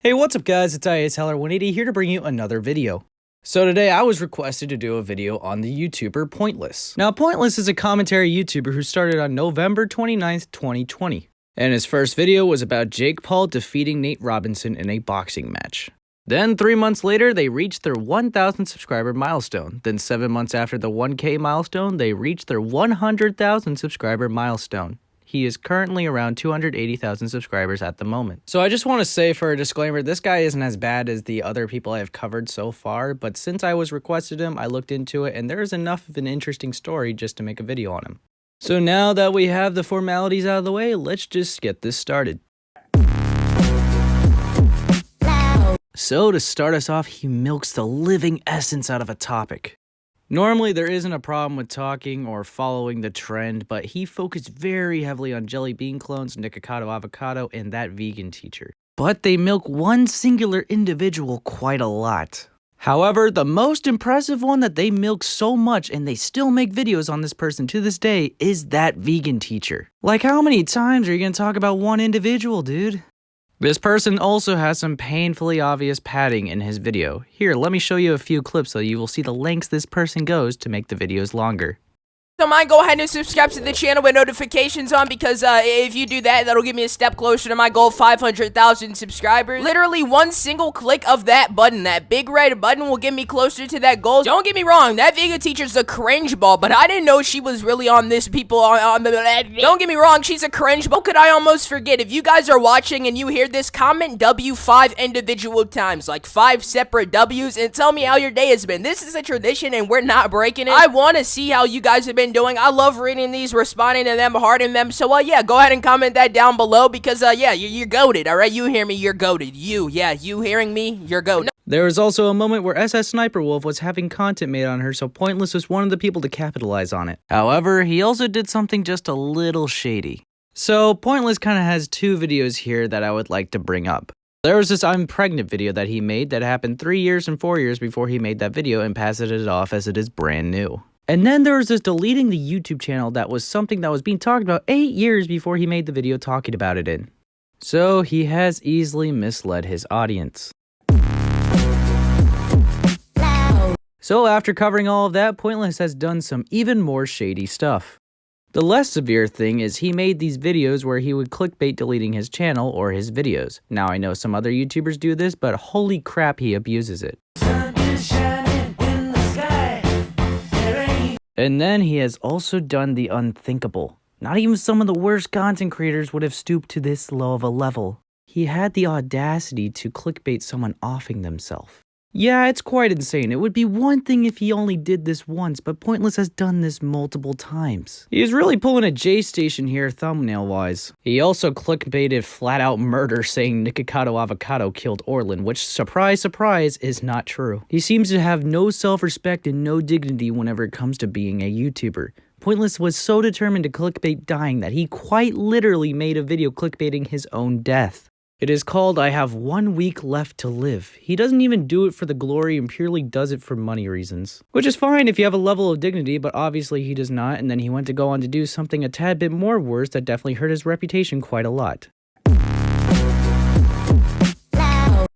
Hey, what's up guys, it's IASHeller180 here to bring you another video. So today I was requested to do a video on the YouTuber Pointless. Now Pointless is a commentary YouTuber who started on November 29th, 2020. And his first video was about Jake Paul defeating Nate Robinson in a boxing match. Then 3 months later, they reached their 1,000 subscriber milestone. Then 7 months after the 1K milestone, they reached their 100,000 subscriber milestone. He is currently around 280,000 subscribers at the moment. So I just want to say for a disclaimer, this guy isn't as bad as the other people I have covered so far, but since I was requested him, I looked into it and there is enough of an interesting story just to make a video on him. So now that we have the formalities out of the way, let's just get this started. So to start us off, he milks the living essence out of a topic. Normally, there isn't a problem with talking or following the trend, but he focused very heavily on jelly bean clones, Nikocado avocado, and that vegan teacher. But they milk one singular individual quite a lot. However, the most impressive one that they milk so much and they still make videos on this person to this day is that vegan teacher. Like, how many times are you gonna talk about one individual, dude? This person also has some painfully obvious padding in his video. Here, let me show you a few clips so you will see the lengths this person goes to make the videos longer. Don't mind, go ahead and subscribe to the channel with notifications on, because if you do that, that'll get me a step closer to my goal of 500,000 subscribers. Literally one single click of that button, that big red button, will get me closer to that goal. Don't get me wrong, that vegan teacher's a cringe ball, but I didn't know she was really on this people don't get me wrong, she's a cringe ball. Could I almost forget? If you guys are watching and you hear this, comment W 5 individual times, like 5 separate W's, and tell me how your day has been. This is a tradition and we're not breaking it. I want to see how you guys have been doing. I love reading these, responding to them, hearting them. So yeah, go ahead and comment that down below, because yeah, you're goated. All right, you hear me, you're goated. You hearing me, you're goated. There was also a moment where SS Sniper Wolf was having content made on her, so Pointless was one of the people to capitalize on it. However, he also did something just a little shady. So Pointless kind of has two videos here that I would like to bring up. There was this I'm pregnant video that he made that happened 3 years and 4 years before he made that video and passed it off as it is brand new. And then there was this deleting the YouTube channel that was something that was being talked about 8 years before he made the video talking about it in. So he has easily misled his audience. So after covering all of that, Pointless has done some even more shady stuff. The less severe thing is he made these videos where he would clickbait deleting his channel or his videos. Now I know some other YouTubers do this, but holy crap, he abuses it. And then he has also done the unthinkable. Not even some of the worst content creators would have stooped to this low of a level. He had the audacity to clickbait someone offing themselves. Yeah, it's quite insane. It would be one thing if he only did this once, but Pointless has done this multiple times. He's really pulling a J Station here thumbnail-wise. He also clickbaited flat-out murder saying Nikocado avocado killed Orlin, which, surprise, surprise, is not true. He seems to have no self-respect and no dignity whenever it comes to being a YouTuber. Pointless was so determined to clickbait dying that he quite literally made a video clickbaiting his own death. It is called I Have 1 Week Left to Live. He doesn't even do it for the glory and purely does it for money reasons. Which is fine if you have a level of dignity, but obviously he does not, and then he went to go on to do something a tad bit more worse that definitely hurt his reputation quite a lot.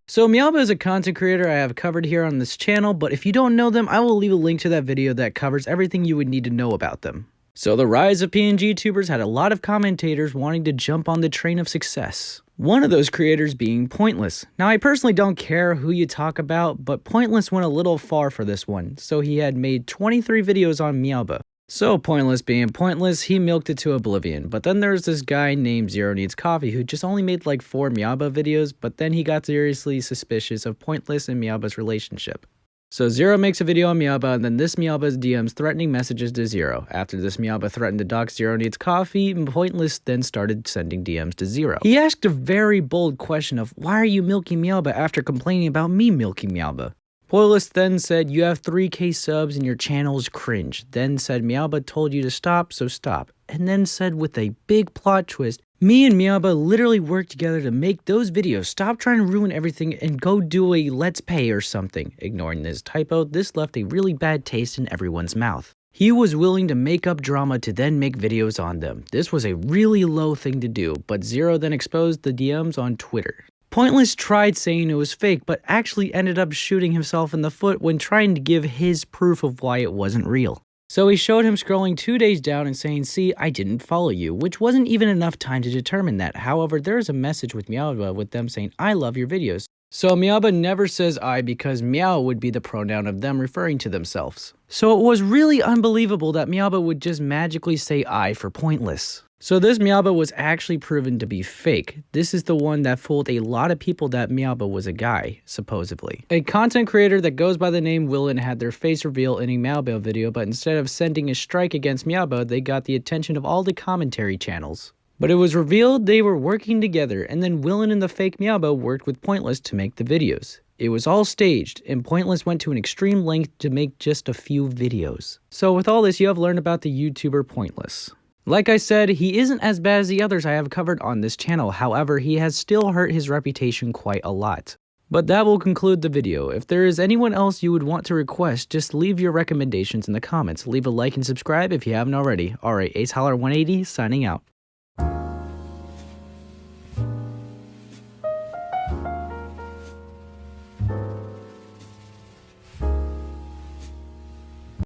So Meowbahh is a content creator I have covered here on this channel, but if you don't know them, I will leave a link to that video that covers everything you would need to know about them. So the rise of PNG tubers had a lot of commentators wanting to jump on the train of success. One of those creators being Pointless. Now I personally don't care who you talk about, but Pointless went a little far for this one, so he had made 23 videos on Meowbahh. So Pointless being Pointless, he milked it to oblivion, but then there's this guy named Zero Needs Coffee who just only made like 4 Meowbahh videos, but then he got seriously suspicious of Pointless and Meowbahh's relationship. So Zero makes a video on Meowbahh, and then this Meowbahh DMs threatening messages to Zero. After this Meowbahh threatened to dox Zero Needs Coffee, Pointless then started sending DMs to Zero. He asked a very bold question of, why are you milking Meowbahh after complaining about me milking Meowbahh? Pointless then said, you have 3K subs and your channel is cringe. Then said, Meowbahh told you to stop, so stop. And then said with a big plot twist, me and Meowbahh literally worked together to make those videos. Stop trying to ruin everything and go do a let's pay or something. Ignoring this typo, this left a really bad taste in everyone's mouth. He was willing to make up drama to then make videos on them. This was a really low thing to do, but Zero then exposed the DMs on Twitter. Pointless tried saying it was fake, but actually ended up shooting himself in the foot when trying to give his proof of why it wasn't real. So he showed him scrolling 2 days down and saying, "See, I didn't follow you," which wasn't even enough time to determine that. However, there is a message with Meowbahh with them saying, "I love your videos." So Meowbahh never says I because Meow would be the pronoun of them referring to themselves. So it was really unbelievable that Meowbahh would just magically say I for Pointless. So this Meowbahh was actually proven to be fake. This is the one that fooled a lot of people that Meowbahh was a guy, supposedly. A content creator that goes by the name Willen had their face revealed in a Meowbahh video, but instead of sending a strike against Meowbahh, they got the attention of all the commentary channels. But it was revealed they were working together, and then Willen and the fake Meowbahh worked with Pointless to make the videos. It was all staged, and Pointless went to an extreme length to make just a few videos. So with all this, you have learned about the YouTuber Pointless. Like I said, he isn't as bad as the others I have covered on this channel, however, he has still hurt his reputation quite a lot. But that will conclude the video. If there is anyone else you would want to request, just leave your recommendations in the comments. Leave a like and subscribe if you haven't already. Alright, AceHoller180 signing out.